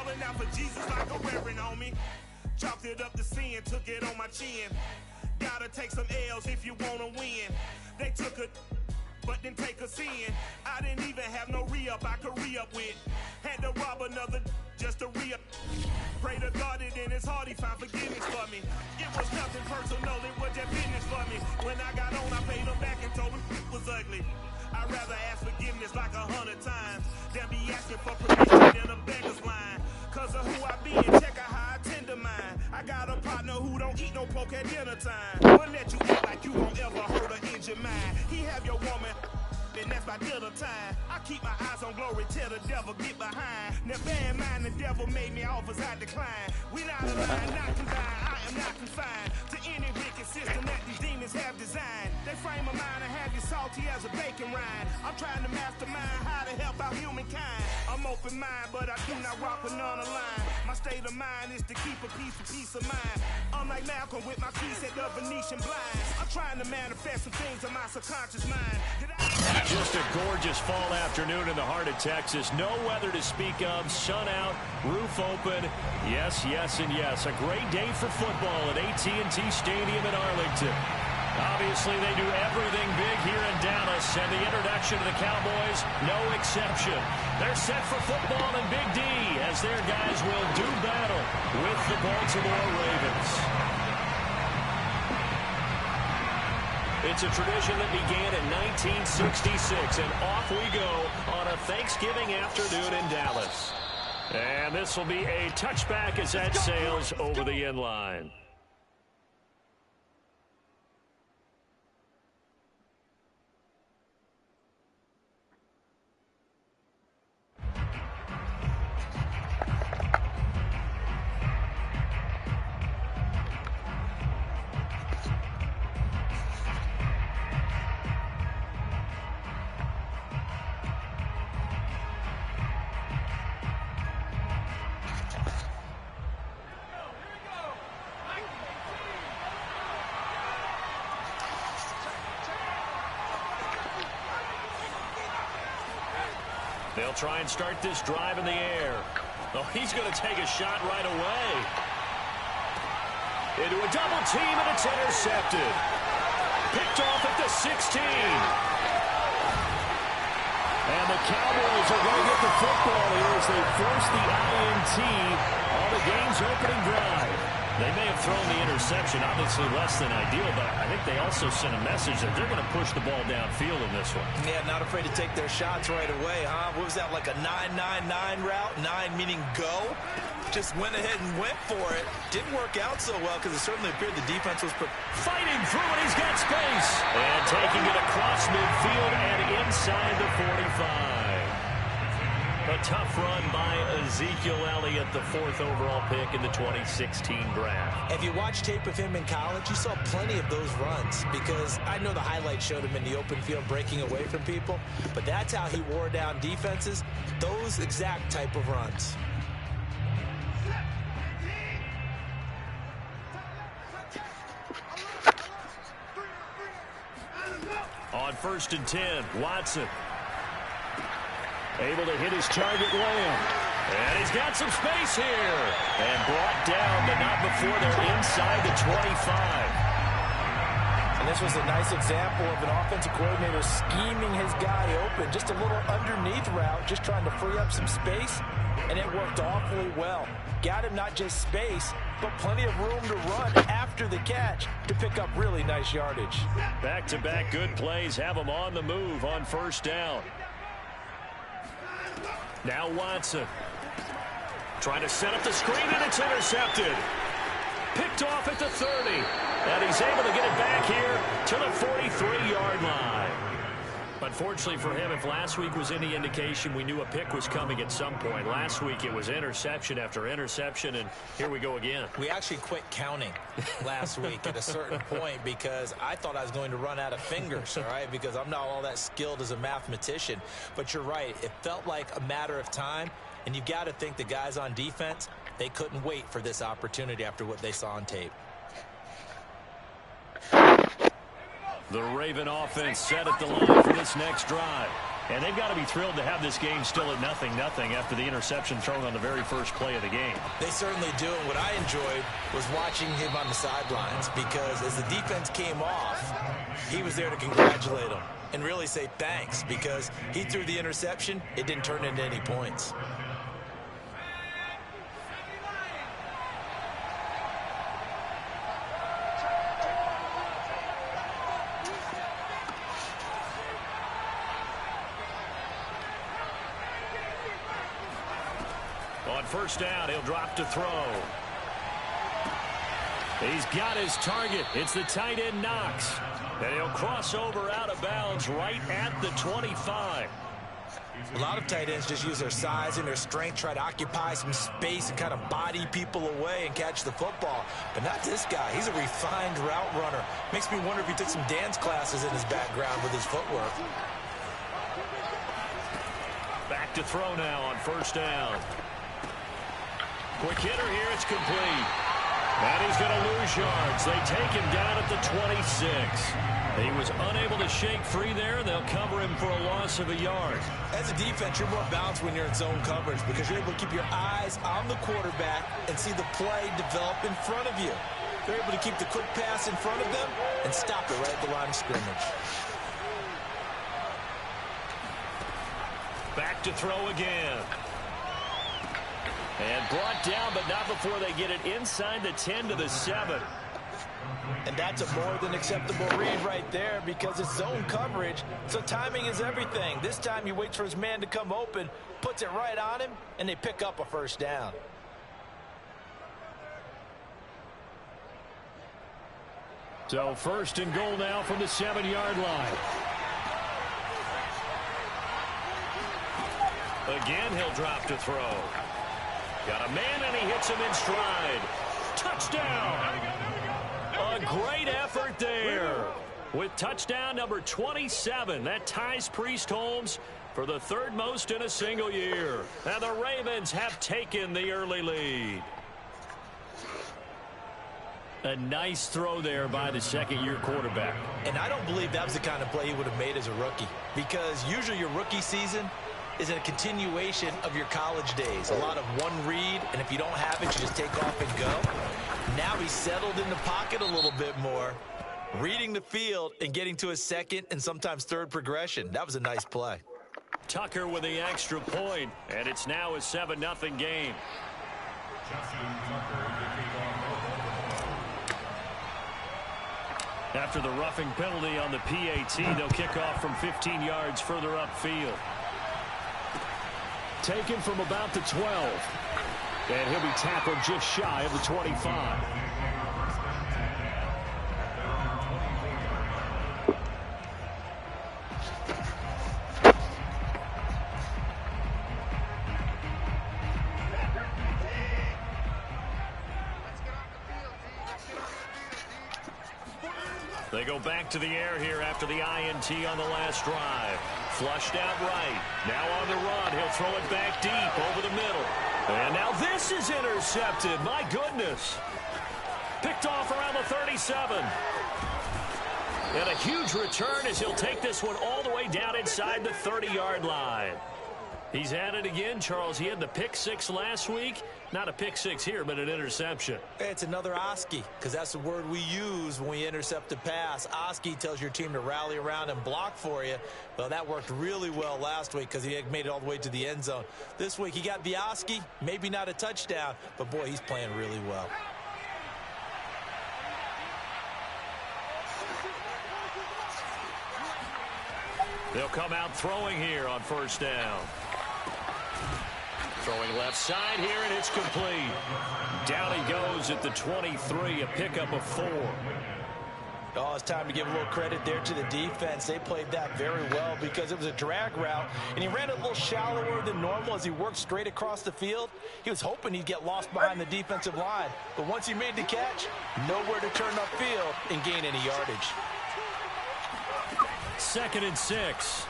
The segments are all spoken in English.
Calling out for Jesus like a reverend on me. Chalked it up to sin, took it on my chin. Gotta take some L's if you wanna win. They took a but didn't take us in. I didn't even have no re-up I could re-up with. Had to rob another just to re-up. Pray to God that in his heart he found forgiveness for me. It was nothing personal, it was just business for me. When I got on, I paid him back and told him it was ugly. I'd rather ask forgiveness like 100 times than be asking for permission in a beggar's line. Cause of who I be and check out how I tend to mine. I got a partner who don't eat no pork at dinner time. But let you act like you won't ever hurt or injure mine. He have your woman, and that's by dinner time. I keep my eyes on glory till the devil get behind. Now bear in mind the devil made me offers I decline. We not aligned, not combined, I am not confined to any wicked system that these demons have designed. They frame a mind and have you salty as a bacon rind. I'm trying to mastermind how to help out humankind. I'm open mind, but I do not rock with none aligned. My state of mind is to keep a peace of mind. Unlike Malcolm with my piece at the Venetian blinds. I'm trying to manifest some things in my subconscious mind. Just a gorgeous fall afternoon in the heart of Texas. No weather to speak of. Sun out, roof open. Yes, yes, and yes. A great day for football at AT&T Stadium in Arlington. Obviously, they do everything big here in Dallas, and the introduction to the Cowboys, no exception. They're set for football in Big D as their guys will do battle with the Baltimore Ravens. It's a tradition that began in 1966, and off we go on a Thanksgiving afternoon in Dallas. And this will be a touchback as that sails over the end line. They'll try and start this drive in the air. Oh, he's going to take a shot right away. Into a double team, and it's intercepted. Picked off at the 16. And the Cowboys are going to get the football here as they force the INT on the game's opening drive. They may have thrown the interception, obviously less than ideal, but I think they also sent a message that they're going to push the ball downfield in this one. Yeah, not afraid to take their shots right away, huh? What was that, like a 9-9-9 route? 9 meaning go? Just went ahead and went for it. Didn't work out so well because it certainly appeared the defense was fighting through it. He's got space. And taking it across midfield and inside the 45. A tough run by Ezekiel Elliott, the 4th overall pick in the 2016 draft. If you watch tape of him in college, you saw plenty of those runs because I know the highlights showed him in the open field breaking away from people, but that's how he wore down defenses, those exact type of runs. On 1st and 10, Watson. Able to hit his target, Lamb. And he's got some space here. And brought down, but not before they're inside the 25. And this was a nice example of an offensive coordinator scheming his guy open. Just a little underneath route, just trying to free up some space. And it worked awfully well. Got him not just space, but plenty of room to run after the catch to pick up really nice yardage. Back-to-back good plays have him on the move on 1st down. Now Watson trying to set up the screen, and it's intercepted. Picked off at the 30. And he's able to get it back here to the 43-yard line. Unfortunately for him, if last week was any indication, we knew a pick was coming at some point. Last week it was interception after interception, and here we go again. We actually quit counting last week at a certain point because I thought I was going to run out of fingers, all right, because I'm not all that skilled as a mathematician. But you're right. It felt like a matter of time, and you got to think the guys on defense, they couldn't wait for this opportunity after what they saw on tape. The Raven offense set at the line for this next drive. And they've got to be thrilled to have this game still at 0-0 after the interception thrown on the very first play of the game. They certainly do, and what I enjoyed was watching him on the sidelines, because as the defense came off, he was there to congratulate them and really say thanks, because he threw the interception. It didn't turn into any points. On first down, he'll drop to throw. He's got his target. It's the tight end, Knox. And he'll cross over out of bounds right at the 25. A lot of tight ends just use their size and their strength, try to occupy some space and kind of body people away and catch the football. But not this guy. He's a refined route runner. Makes me wonder if he took some dance classes in his background with his footwork. Back to throw now on first down. Quick hitter here, it's complete. And he's going to lose yards. They take him down at the 26. He was unable to shake free there. They'll cover him for a loss of a yard. As a defense, you're more balanced when you're in zone coverage because you're able to keep your eyes on the quarterback and see the play develop in front of you. They're able to keep the quick pass in front of them and stop it right at the line of scrimmage. Back to throw again. And brought down, but not before they get it inside the 10 to the 7. And that's a more than acceptable read right there because it's zone coverage, so timing is everything. This time he waits for his man to come open, puts it right on him, and they pick up a first down. So first and goal now from the 7-yard line. Again, he'll drop to throw. Got a man, and he hits him in stride. Touchdown! A great effort there. With touchdown number 27, that ties Priest Holmes for the third most in a single year. And the Ravens have taken the early lead. A nice throw there by the second-year quarterback. And I don't believe that was the kind of play he would have made as a rookie, because usually your rookie season is a continuation of your college days. A lot of one read, and if you don't have it, you just take off and go. Now he's settled in the pocket a little bit more, reading the field and getting to his second and sometimes third progression. That was a nice play. Tucker with the extra point, and it's now a 7-0 game. After the roughing penalty on the PAT, they'll kick off from 15 yards further upfield. Taken from about the 12. And he'll be tackled just shy of the 25. They go back to the air here after the INT on the last drive. Flushed out right. Now on the run. He'll throw it back deep over the middle. And now this is intercepted. My goodness. Picked off around the 37. And a huge return as he'll take this one all the way down inside the 30-yard line. He's at it again, Charles. He had the pick six last week. Not a pick six here, but an interception. It's another Oski, because that's the word we use when we intercept a pass. Oski tells your team to rally around and block for you. Well, that worked really well last week because he had made it all the way to the end zone. This week he got the Oski, maybe not a touchdown, but boy, he's playing really well. They'll come out throwing here on first down. Throwing left side here, and it's complete. Down he goes at the 23, a pickup of 4. Oh, it's time to give a little credit there to the defense. They played that very well because it was a drag route, and he ran a little shallower than normal as he worked straight across the field. He was hoping he'd get lost behind the defensive line, but once he made the catch, nowhere to turn upfield and gain any yardage. 2nd and 6.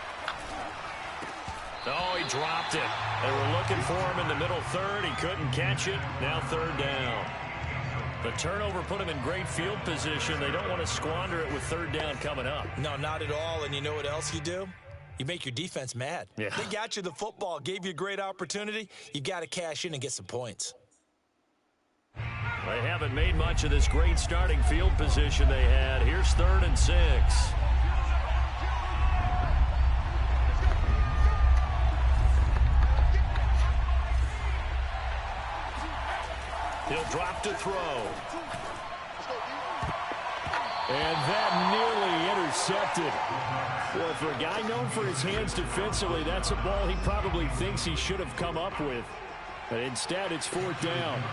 Oh, he dropped it. They were looking for him in the middle third. He couldn't catch it. Now 3rd down. The turnover put him in great field position. They don't want to squander it with 3rd down coming up. No, not at all. And you know what else you do? You make your defense mad. Yeah. They got you the football, gave you a great opportunity. You got to cash in and get some points. They haven't made much of this great starting field position they had. Here's 3rd and 6. He'll drop to throw. And that nearly intercepted. Well, for a guy known for his hands defensively, that's a ball he probably thinks he should have come up with. But instead, it's 4th down.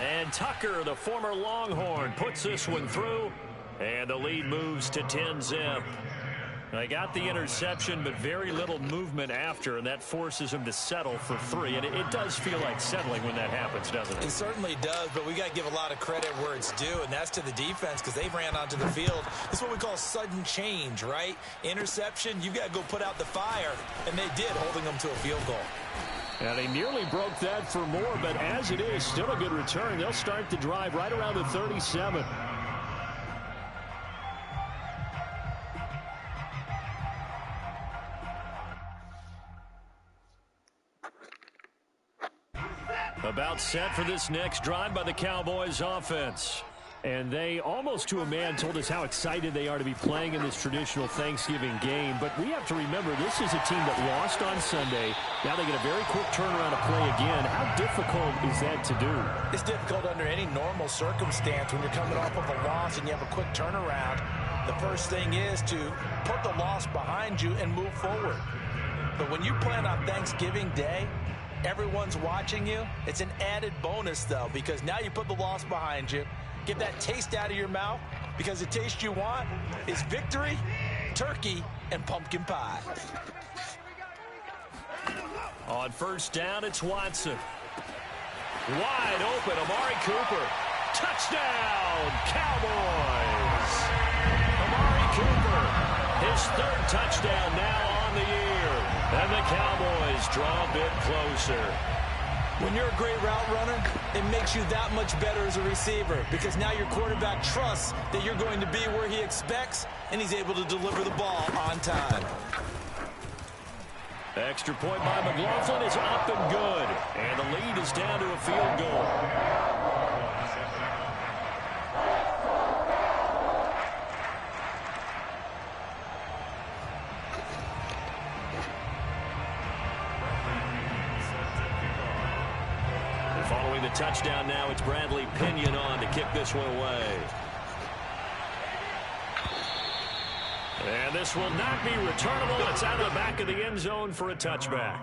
And Tucker, the former Longhorn, puts this one through. And the lead moves to 10-zip. They got the interception, but very little movement after, and that forces him to settle for 3. And it does feel like settling when that happens, doesn't it? It certainly does, but we got to give a lot of credit where it's due, and that's to the defense because they ran onto the field. It's what we call sudden change, right? Interception, you got to go put out the fire, and they did, holding them to a field goal. Yeah, they nearly broke that for more, but as it is, still a good return. They'll start the drive right around the 37. About set for this next drive by the Cowboys offense. And they, almost to a man, told us how excited they are to be playing in this traditional Thanksgiving game. But we have to remember, this is a team that lost on Sunday. Now they get a very quick turnaround to play again. How difficult is that to do? It's difficult under any normal circumstance when you're coming off of a loss and you have a quick turnaround. The first thing is to put the loss behind you and move forward. But when you plan on Thanksgiving Day, everyone's watching you. It's an added bonus, though, because now you put the loss behind you. Get that taste out of your mouth, because the taste you want is victory, turkey, and pumpkin pie. On 1st down, it's Watson. Wide open, Amari Cooper. Touchdown, Cowboys! Amari Cooper, his 3rd touchdown now on the year. And the Cowboys draw a bit closer. When you're a great route runner, it makes you that much better as a receiver because now your quarterback trusts that you're going to be where he expects, and he's able to deliver the ball on time. Extra point by McLaughlin is up and good. And the lead is down to a field goal. Following the touchdown now, it's Bradley Pinion on to kick this one away. And this will not be returnable. It's out of the back of the end zone for a touchback.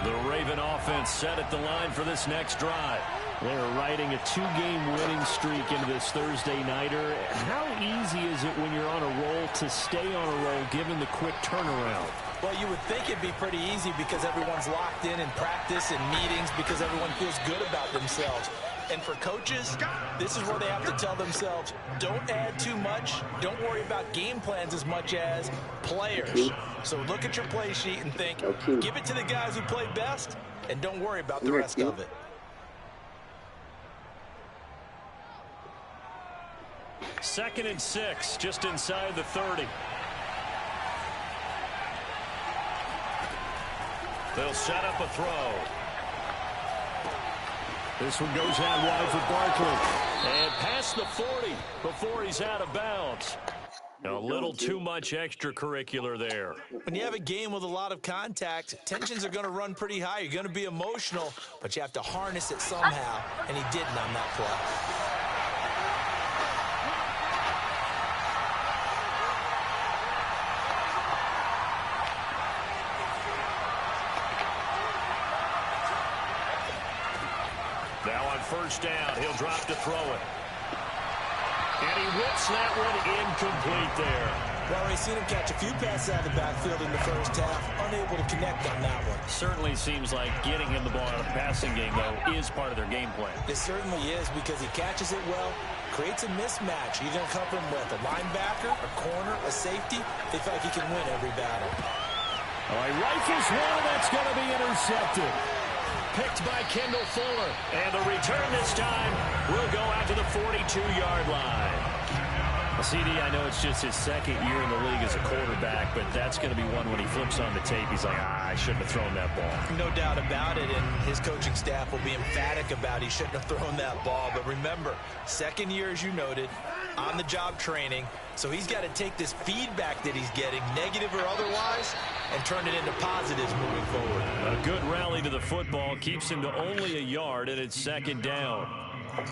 The Raven offense set at the line for this next drive. They're riding a 2-game winning streak into this Thursday nighter. How easy is it when you're on a roll to stay on a roll given the quick turnaround? Well, you would think it'd be pretty easy because everyone's locked in practice and meetings because everyone feels good about themselves. And for coaches, this is where they have to tell themselves, don't add too much. Don't worry about game plans as much as players. So look at your play sheet and think, give it to the guys who play best, and don't worry about the rest of it. Second and 6, just inside the 30. They'll set up a throw. This one goes out wide for Barkley. And past the 40 before he's out of bounds. A little too much extracurricular there. When you have a game with a lot of contact, tensions are going to run pretty high. You're going to be emotional, but you have to harness it somehow, and he didn't on that play. Now on 1st down, he'll drop to throw it. And he whips that one incomplete there. Well, we've seen him catch a few passes out of the backfield in the first half, unable to connect on that one. Certainly seems like getting him the ball out of the passing game, though, is part of their game plan. It certainly is, because he catches it well, creates a mismatch. You're going to cover him with a linebacker, a corner, a safety. They feel like he can win every battle. All right, rifles one, that's going to be intercepted. Picked by Kendall Fuller. And the return this time will go out to the 42-yard line. CD, I know it's just his second year in the league as a quarterback, but that's going to be one when he flips on the tape. He's like, I shouldn't have thrown that ball. No doubt about it, and his coaching staff will be emphatic about he shouldn't have thrown that ball. But remember, second year, as you noted, on-the-job training, so he's got to take this feedback that he's getting, negative or otherwise, and turn it into positives moving forward. A good rally to the football keeps him to only a yard, and it's second down.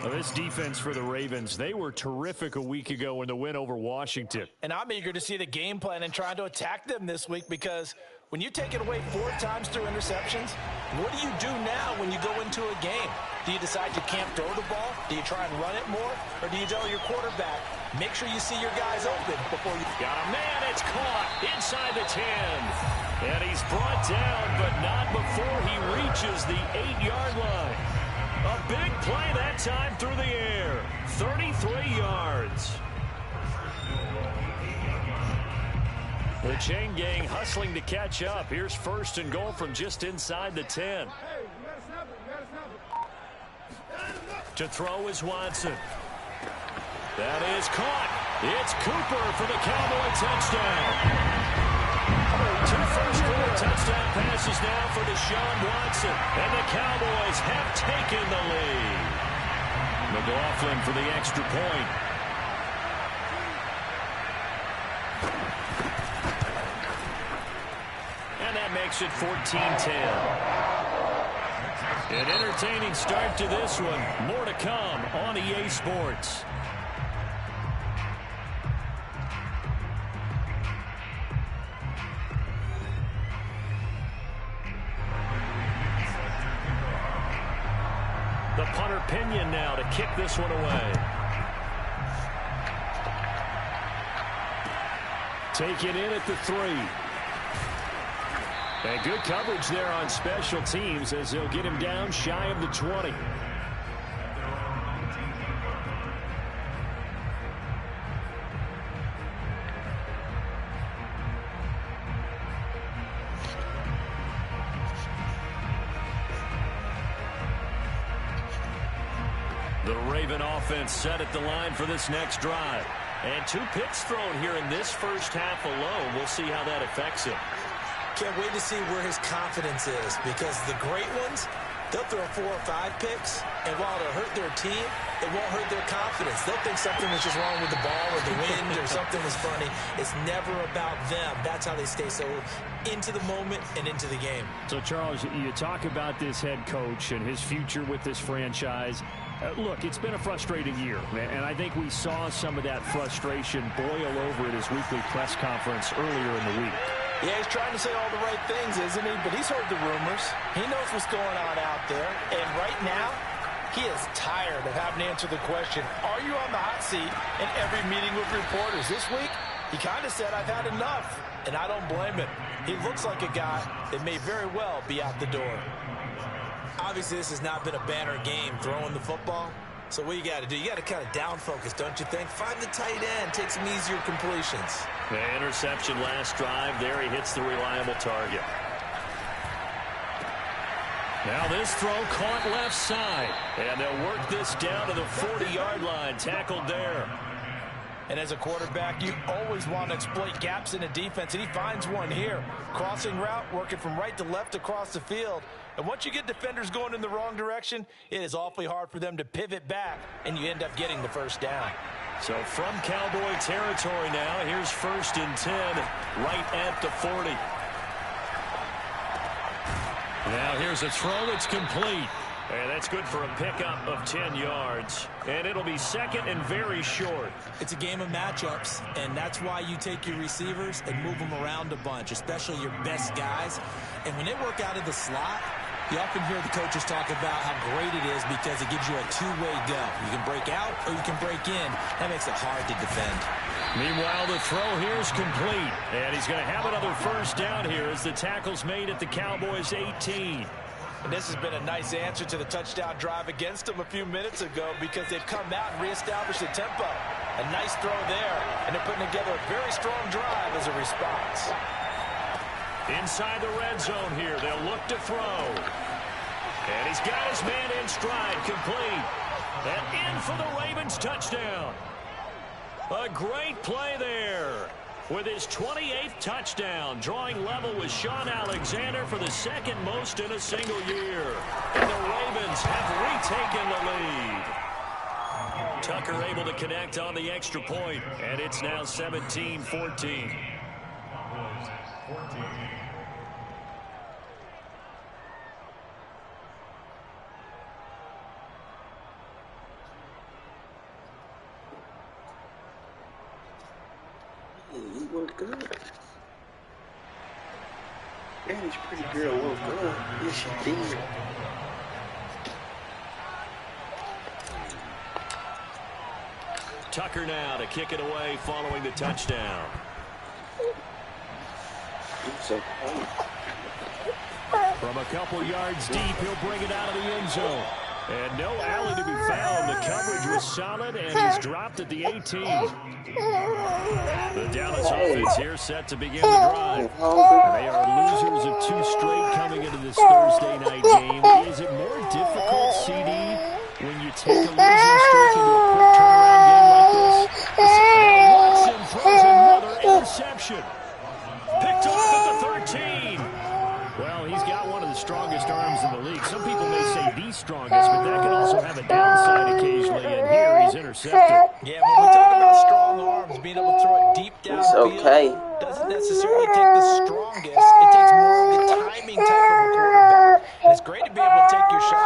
Well, this defense for the Ravens, they were terrific a week ago in the win over Washington. And I'm eager to see the game plan and trying to attack them this week, because when you take it away 4 times through interceptions, what do you do now when you go into a game? Do you decide you can't throw the ball? Do you try and run it more? Or do you tell your quarterback, make sure you see your guys open before you... Got a man, it's caught inside the 10. And he's brought down, but not before he reaches the 8-yard line. A big play that time through the air. 33 yards. The chain gang hustling to catch up. Here's first and goal from just inside the 10. To throw is Watson. That is caught. It's Cooper for the Cowboy touchdown. 2 first-quarter touchdown passes now for Deshaun Watson. And the Cowboys have taken the lead. McLaughlin for the extra point. And that makes it 14-10. An entertaining start to this one. More to come on EA Sports. The punter Pinion now to kick this one away. Taken in at the 3. And good coverage there on special teams as they'll get him down shy of the 20. The Raven offense set at the line for this next drive. And 2 picks thrown here in this first half alone. We'll see how that affects him. Can't wait to see where his confidence is, because the great ones, they'll throw 4 or 5 picks, and while it'll hurt their team, it won't hurt their confidence. They'll think something was just wrong with the ball or the wind or something was funny. It's never about them. That's how they stay so into the moment and into the game. So, Charles, you talk about this head coach and his future with this franchise. Look, it's been a frustrating year, and I think we saw some of that frustration boil over at his weekly press conference earlier in the week. Yeah, he's trying to say all the right things, isn't he? But he's heard the rumors. He knows what's going on out there. And right now, he is tired of having to answer the question, are you on the hot seat in every meeting with reporters? This week, he kind of said, I've had enough. And I don't blame him. He looks like a guy that may very well be out the door. Obviously, this has not been a banner game throwing the football. So what you got to do? You got to kind of down focus, don't you think? Find the tight end. Take some easier completions. The interception last drive. There he hits the reliable target. Now this throw caught left side. And they'll work this down to the 40-yard line. Tackled there. And as a quarterback, you always want to exploit gaps in a defense, and he finds one here. Crossing route, working from right to left across the field. And once you get defenders going in the wrong direction, it is awfully hard for them to pivot back, and you end up getting the first down. So from Cowboy territory now, here's first and 10, right at the 40. Now here's a throw that's complete. And that's good for a pickup of 10 yards. And it'll be second and very short. It's a game of matchups, and that's why you take your receivers and move them around a bunch, especially your best guys. And when they work out of the slot, you often hear the coaches talk about how great it is because it gives you a two-way go. You can break out or you can break in. That makes it hard to defend. Meanwhile, the throw here is complete. And he's going to have another first down here as the tackle's made at the Cowboys' 18. And this has been a nice answer to the touchdown drive against them a few minutes ago because they've come out and reestablished the tempo. A nice throw there, and they're putting together a very strong drive as a response. Inside the red zone here, they'll look to throw. And he's got his man in stride, complete. And in for the Ravens touchdown. A great play there with his 28th touchdown, drawing level with Shaun Alexander for the second most in a single year. And the Ravens have retaken the lead. Tucker able to connect on the extra point, and it's now 17-14. You look good. Man, this pretty girl look good. Yes, she did. Tucker now to kick it away following the touchdown. It's okay. From a couple yards deep, he'll bring it out of the end zone. And no alley to be found. The coverage was solid, and he's dropped at the 18. The Dallas offense here set to begin the drive. They are losers of 2 straight coming into this Thursday night game. Is it more difficult, CD, when you take a losing streak into a quick turnaround game like this? Watson throws another interception. Picked off at the 13. Well, he's got one of the strongest arms in the league. Some people may say the strongest, but that can also have a downside occasionally, and here he's intercepted. Yeah, when we talk about strong arms, being able to throw it deep downfield doesn't necessarily take the strongest. It takes more of the timing type of a quarterback. And it's great to be able to take your shot,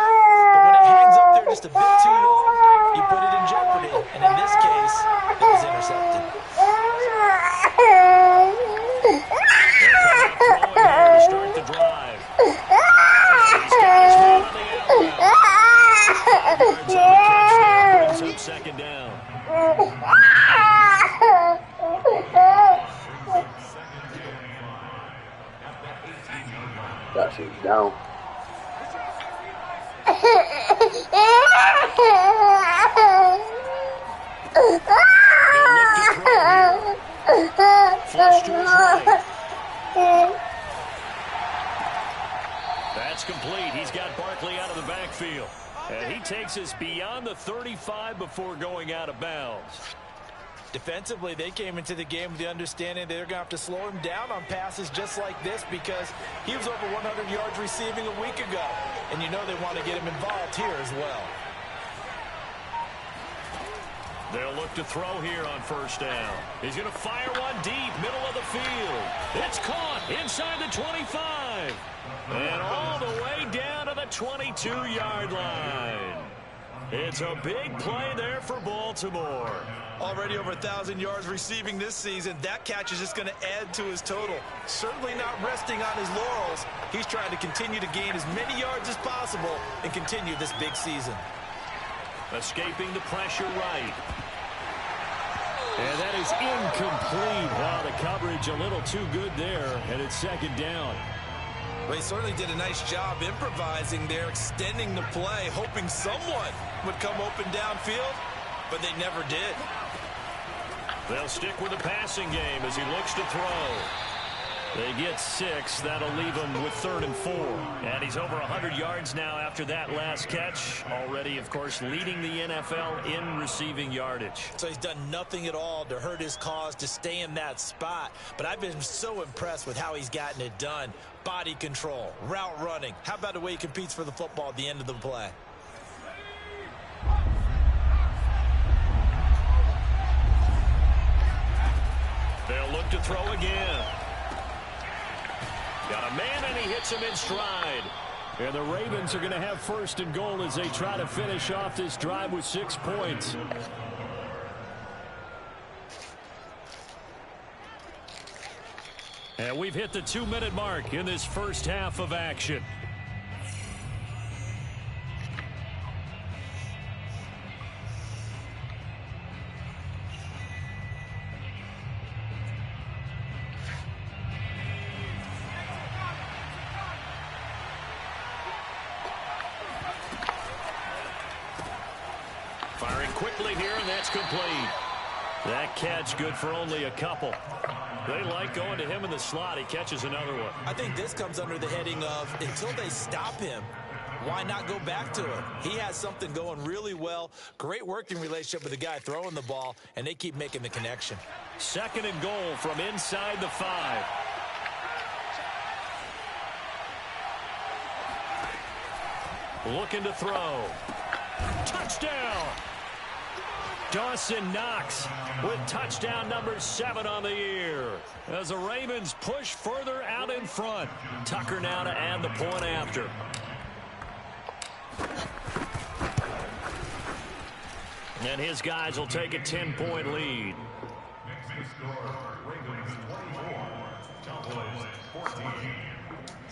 but when it hangs up there just a bit too long, you put it in jeopardy. And in this case, it was intercepted. To start the drive. He's got his man on the outside. 5 yards on the catch there, brings up second down. Got you down. Flush to his right. That's complete. He's got Barkley out of the backfield. And he takes us beyond the 35 before going out of bounds. Defensively, they came into the game with the understanding they're going to have to slow him down on passes just like this because he was over 100 yards receiving a week ago. And you know they want to get him involved here as well. They'll look to throw here on first down. He's going to fire one deep, middle of the field. It's caught inside the 25. And all the way down to the 22-yard line. It's a big play there for Baltimore. Already over 1,000 yards receiving this season. That catch is just going to add to his total. Certainly not resting on his laurels. He's trying to continue to gain as many yards as possible and continue this big season. Escaping the pressure right. And that is incomplete. Wow, the coverage a little too good there, and it's second down. Well, he certainly did a nice job improvising there, extending the play, hoping someone would come open downfield, but they never did. They'll stick with the passing game as he looks to throw. They get 6. That'll leave him with 3rd and 4. And he's over 100 yards now after that last catch. Already, of course, leading the NFL in receiving yardage. So he's done nothing at all to hurt his cause to stay in that spot. But I've been so impressed with how he's gotten it done. Body control, route running. How about the way he competes for the football at the end of the play? They'll look to throw again. Got a man, and he hits him in stride. And the Ravens are going to have 1st and goal as they try to finish off this drive with 6 points. And we've hit the 2-minute mark in this first half of action. here, and that's complete. That catch good for only a couple. They like going to him in the slot. He catches another one. I think this comes under the heading of until they stop him, why not go back to it? He has something going really well. Great working relationship with the guy throwing the ball, and they keep making the connection. 2nd and goal from inside the 5. Looking to throw. Touchdown! Dawson Knox with touchdown number 7 on the year. As the Ravens push further out in front. Tucker now to add the point after. And his guys will take a 10-point lead. Next to score, Ravens 24, Cowboys 14.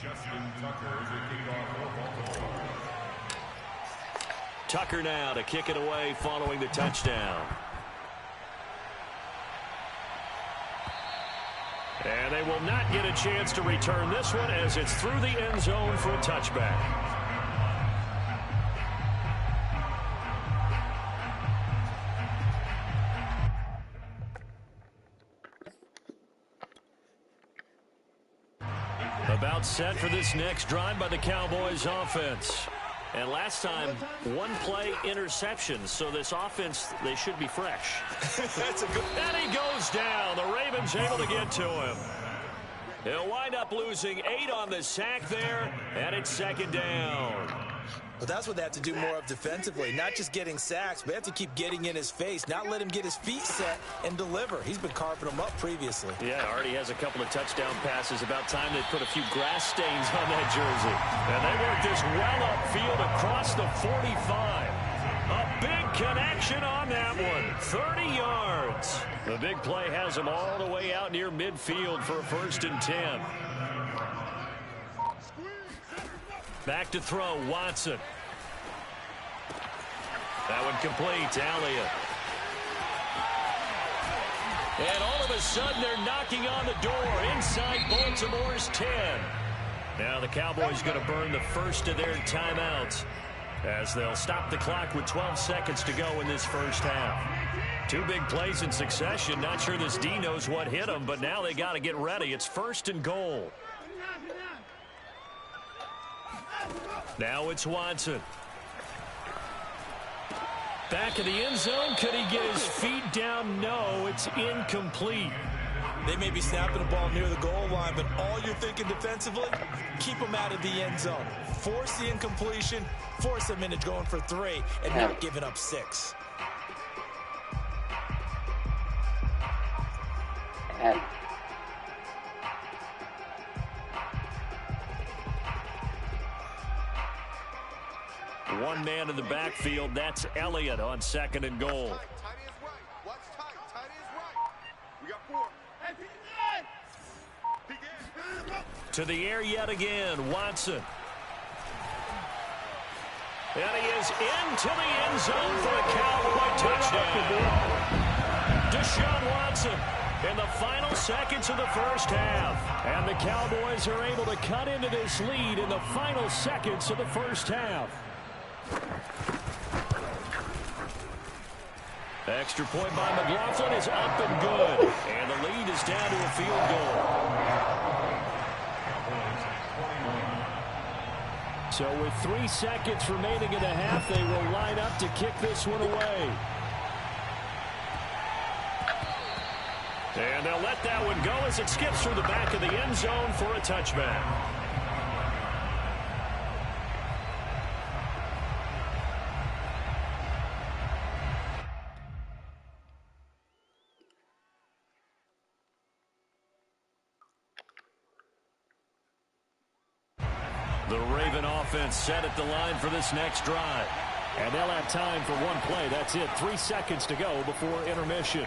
Justin Tucker is the kickoff for Baltimore. Tucker now to kick it away following the touchdown. And they will not get a chance to return this one as it's through the end zone for a touchback. About set for this next drive by the Cowboys offense. And last time, 1-play interception. So this offense, they should be fresh. That's a good. And he goes down. The Ravens able to get to him. He'll wind up losing 8 on the sack there, and it's 2nd down. But that's what they have to do more of defensively. Not just getting sacks, but they have to keep getting in his face, not let him get his feet set and deliver. He's been carving them up previously. Yeah, already has a couple of touchdown passes. About time they put a few grass stains on that jersey. And they work this well upfield across the 45. A big connection on that one. 30 yards. The big play has him all the way out near midfield for a 1st and 10. Back to throw, Watson. That one complete to Elliott. And all of a sudden, they're knocking on the door inside Baltimore's 10. Now the Cowboys going to burn the first of their timeouts as they'll stop the clock with 12 seconds to go in this first half. 2 big plays in succession. Not sure this D knows what hit them, but now they got to get ready. It's 1st and goal. Now it's Watson. Back of the end zone. Could he get his feet down? No, it's incomplete. They may be snapping the ball near the goal line, but all you're thinking defensively, keep them out of the end zone. Force the incompletion, force them into going for 3, and not giving up 6. One man in the backfield. That's Elliott on 2nd and goal. To the air yet again, Watson. And he is into the end zone for a Cowboy touchdown. Deshaun Watson in the final seconds of the first half. And the Cowboys are able to cut into this lead in the final seconds of the first half. Extra point by McLaughlin is up and good. And the lead is down to a field goal. So with 3 seconds remaining in the half, they will line up to kick this one away. And they'll let that one go as it skips through the back of the end zone for a touchback. The Raven offense set at the line for this next drive. And they'll have time for 1 play. That's it. 3 seconds to go before intermission.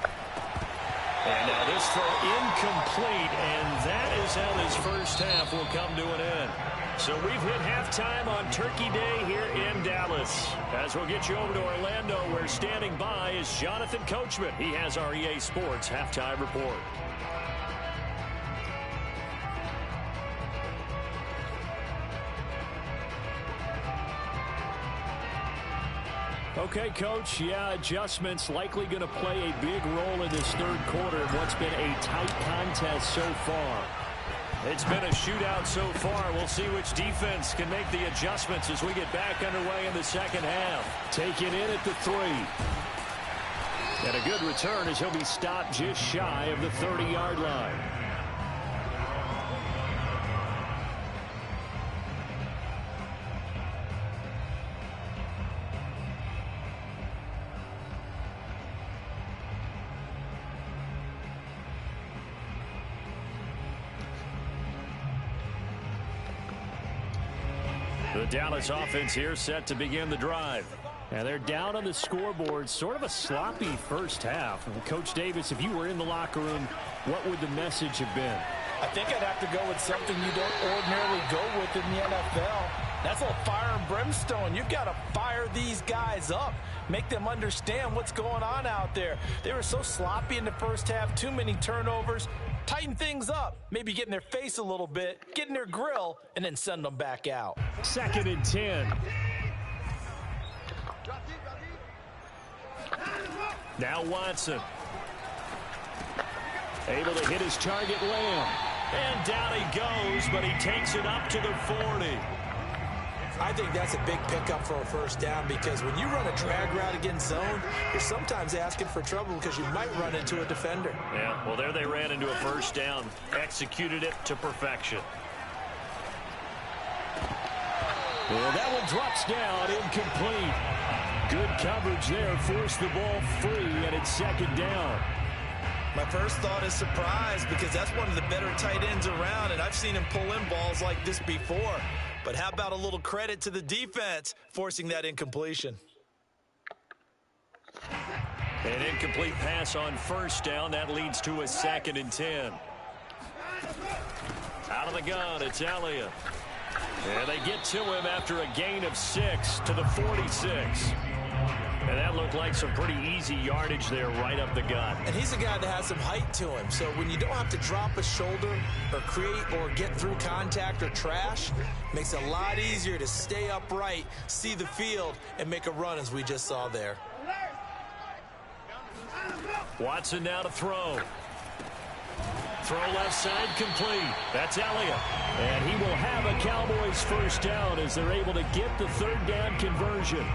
And now this throw incomplete. And that is how this first half will come to an end. So we've hit halftime on Turkey Day here in Dallas. As we'll get you over to Orlando, where standing by is Jonathan Coachman. He has our EA Sports halftime report. Okay, Coach, yeah, adjustments likely going to play a big role in this third quarter in what's been a tight contest so far. It's been a shootout so far. We'll see which defense can make the adjustments as we get back underway in the second half. Take it in at the 3. And a good return as he'll be stopped just shy of the 30-yard line. The Dallas offense here set to begin the drive. And they're down on the scoreboard, sort of a sloppy first half. And Coach Davis, if you were in the locker room, what would the message have been? I think I'd have to go with something you don't ordinarily go with in the NFL. That's a little fire and brimstone. You've got to fire these guys up. Make them understand what's going on out there. They were so sloppy in the first half, too many turnovers. Tighten things up, maybe get in their face a little bit, get in their grill, and then send them back out. 2nd and 10. Now Watson. Able to hit his target, Lamb. And down he goes, but he takes it up to the 40. I think that's a big pickup for a first down because when you run a drag route against zone, you're sometimes asking for trouble because you might run into a defender. Yeah, well, there they ran into a first down. Executed it to perfection. Well, that one drops down, incomplete. Good coverage there, forced the ball free, and it's 2nd down. My first thought is surprise because that's one of the better tight ends around, and I've seen him pull in balls like this before. But how about a little credit to the defense forcing that incompletion? An incomplete pass on first down. That leads to a 2nd and 10. Out of the gun, it's Elliott. And they get to him after a gain of 6 to the 46. And that looked like some pretty easy yardage there right up the gut. And he's a guy that has some height to him. So when you don't have to drop a shoulder or create or get through contact or trash, makes it a lot easier to stay upright, see the field, and make a run as we just saw there. Watson now to throw. Throw left side complete. That's Elliott. And he will have a Cowboys first down as they're able to get the 3rd down conversion.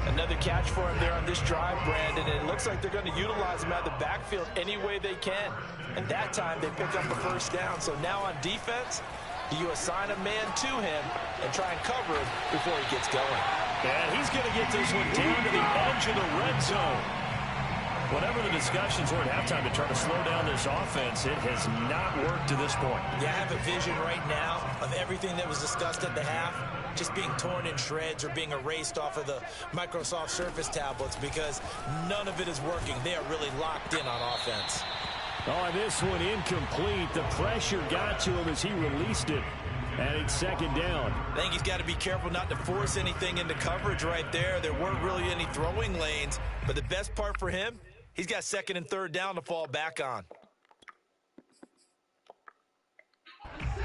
Another catch for him there on this drive, Brandon, and it looks like they're going to utilize him out of the backfield any way they can. And that time they pick up the first down. So now on defense, you assign a man to him and try and cover him before he gets going. And he's going to get this one down to the edge of the red zone. Whatever the discussions were at halftime to try to slow down this offense, it has not worked to this point. Yeah, I have a vision right now of everything that was discussed at the half just being torn in shreds or being erased off of the Microsoft Surface tablets because none of it is working. They are really locked in on offense. Oh, and this one incomplete. The pressure got to him as he released it. And it's 2nd down. I think he's got to be careful not to force anything into coverage right there. There weren't really any throwing lanes. But the best part for him, he's got 2nd and 3rd down to fall back on.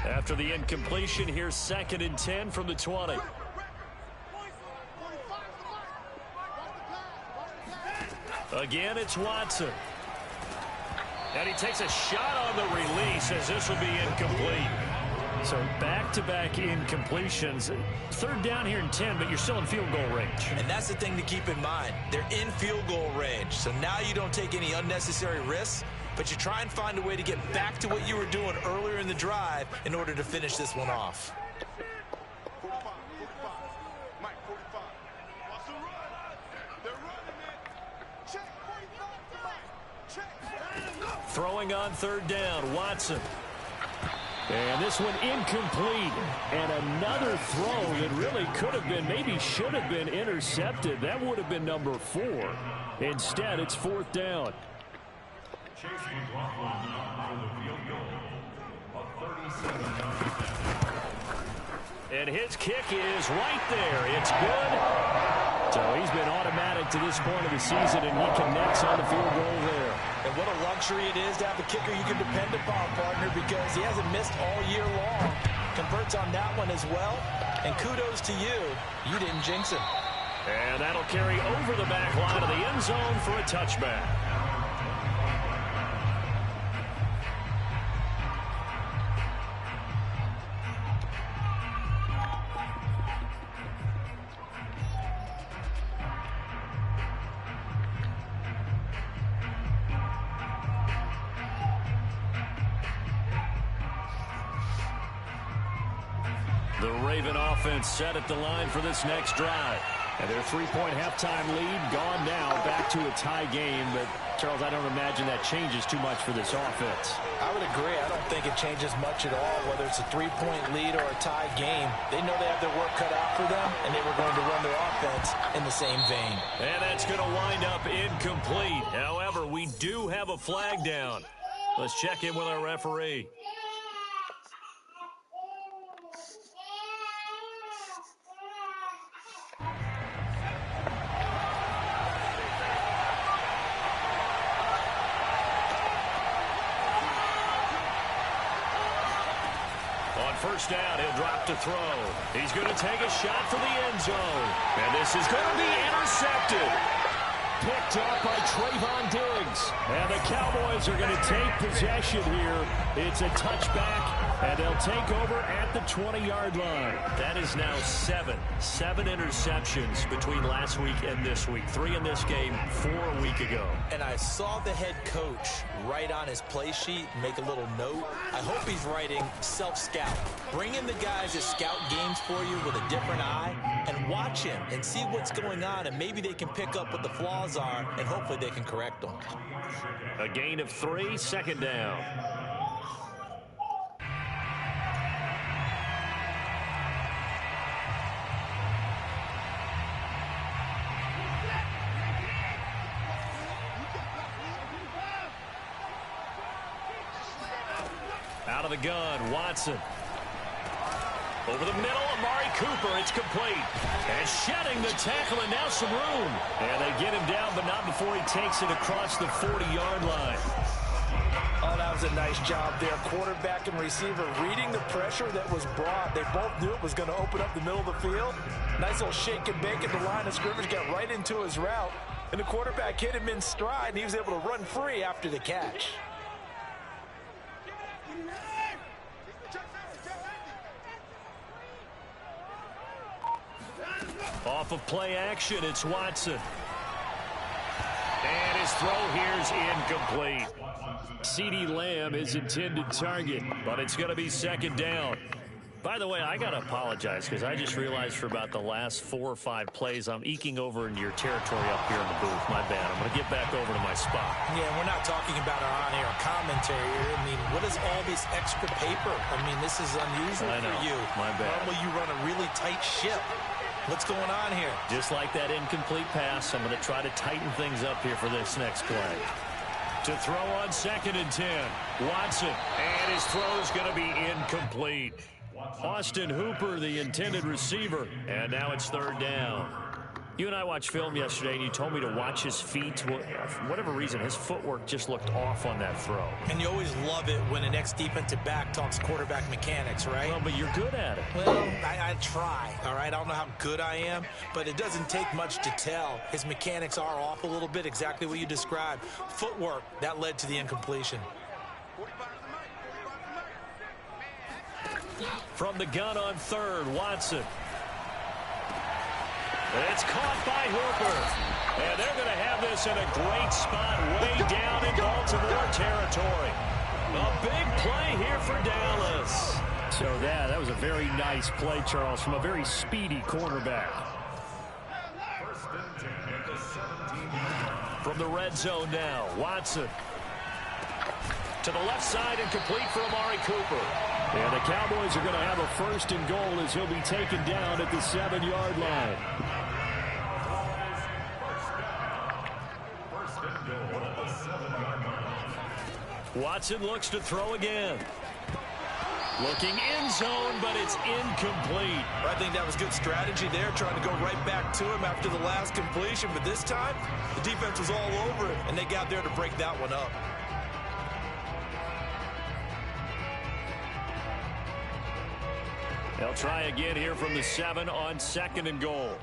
After the incompletion, here's 2nd and 10 from the 20. Again, it's Watson. And he takes a shot on the release as this will be incomplete. So back-to-back incompletions. 3rd down here in 10, but you're still in field goal range. And that's the thing to keep in mind. They're in field goal range. So now you don't take any unnecessary risks, but you try and find a way to get back to what you were doing earlier in the drive in order to finish this one off. Throwing on 3rd down, Watson. And this one incomplete. And another throw that really could have been, maybe should have been intercepted. That would have been number 4. Instead, it's 4th down. Chase McLaughlin for the field goal. A 37-yard. And his kick is right there. It's good. So he's been automatic to this point of the season, and he connects on the field goal there. And what a luxury it is to have a kicker you can depend upon, partner, because he hasn't missed all year long. Converts on that one as well. And kudos to you. You didn't jinx him. And that'll carry over the back line of the end zone for a touchback. The Raven offense set at the line for this next drive. And their 3-point halftime lead gone now, back to a tie game. But, Charles, I don't imagine that changes too much for this offense. I would agree. I don't think it changes much at all, whether it's a 3-point lead or a tie game. They know they have their work cut out for them, and they were going to run their offense in the same vein. And that's going to wind up incomplete. However, we do have a flag down. Let's check in with our referee. First down, he'll drop to throw. He's going to take a shot for the end zone. And this is going to be intercepted. Picked up by Trayvon Diggs. And the Cowboys are going to take possession here. It's a touchback, and they'll take over at the 20-yard line. That is now seven interceptions between last week and this week. 3 in this game, 4 a week ago. And I saw the head coach write on his play sheet, make a little note. I hope he's writing self-scout. Bring in the guys that scout games for you with a different eye and watch him and see what's going on, and maybe they can pick up what the flaws are, and hopefully they can correct them. A gain of 3, second down. Out of the gun, Watson. Over the middle, Amari Cooper, it's complete. And shedding the tackle, and now some room. And they get him down, but not before he takes it across the 40-yard line. Oh, that was a nice job there. Quarterback and receiver reading the pressure that was brought. They both knew it was going to open up the middle of the field. Nice little shake and bake at the line of scrimmage, got right into his route. And the quarterback hit him in stride, and he was able to run free after the catch. Off of play action, it's Watson. And his throw here's incomplete. CeeDee Lamb, his intended target, but it's going to be second down. By the way, I got to apologize because I just realized for about the last 4 or 5 plays, I'm eking over into your territory up here in the booth. My bad. I'm going to get back over to my spot. Yeah, we're not talking about our on-air commentary. I mean, what is all this extra paper? I mean, this is unusual for you. My bad. Normally you run a really tight ship. What's going on here? Just like that incomplete pass, I'm going to try to tighten things up here for this next play. To throw on 2nd and 10. Watson, and his throw is going to be incomplete. Austin Hooper, the intended receiver, and now it's 3rd down. You and I watched film yesterday, and you told me to watch his feet. For whatever reason, his footwork just looked off on that throw. And you always love it when an ex-defensive back talks quarterback mechanics, right? Well, but you're good at it. Well, I try, all right? I don't know how good I am, but it doesn't take much to tell. His mechanics are off a little bit, exactly what you described. Footwork, that led to the incompletion. From the gun on 3rd, Watson. It's caught by Hooper. And they're going to have this in a great spot way down in Baltimore territory. A big play here for Dallas. So that was a very nice play, Charles, from a very speedy cornerback. From the red zone now, Watson. To the left side and complete for Amari Cooper. And the Cowboys are going to have a 1st and goal as he'll be taken down at the 7-yard line. Watson looks to throw again. Looking end zone, but it's incomplete. I think that was good strategy there, trying to go right back to him after the last completion. But this time, the defense was all over it, and they got there to break that one up. They'll try again here from the 7 on 2nd and goal.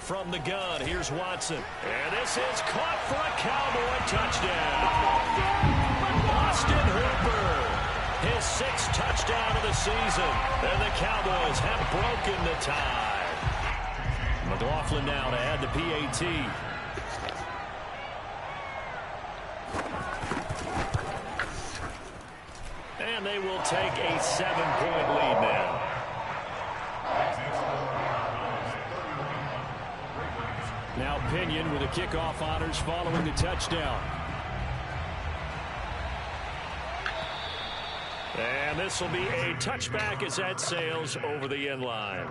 from the gun. Here's Watson. And this is caught for a Cowboy touchdown. Austin Hooper, his 6th touchdown of the season. And the Cowboys have broken the tie. McLaughlin now to add the PAT. And they will take a 7-point lead now. Now Pinion with the kickoff honors following the touchdown. And this will be a touchback as that sails over the end line.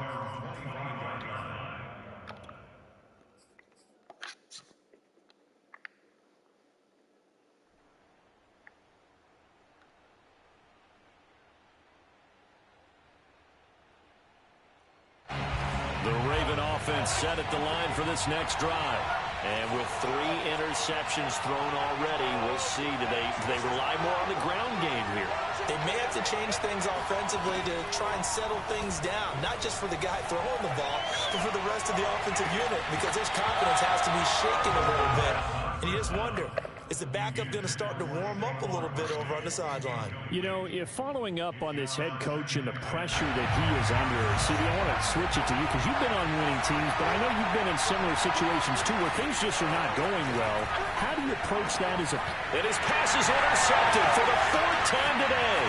The Raven offense set at the line for this next drive. And with 3 interceptions thrown already, we'll see. Do they rely more on the ground game here? They may have to change things offensively to try and settle things down, not just for the guy throwing the ball, but for the rest of the offensive unit, because his confidence has to be shaken a little bit. And you just wonder, is the backup going to start to warm up a little bit over on the sideline? You know, if following up on this head coach and the pressure that he is under, CD, I want to switch it to you because you've been on winning teams, but I know you've been in similar situations too where things just are not going well. How do you approach that as a... And his pass is intercepted for the 4th time today.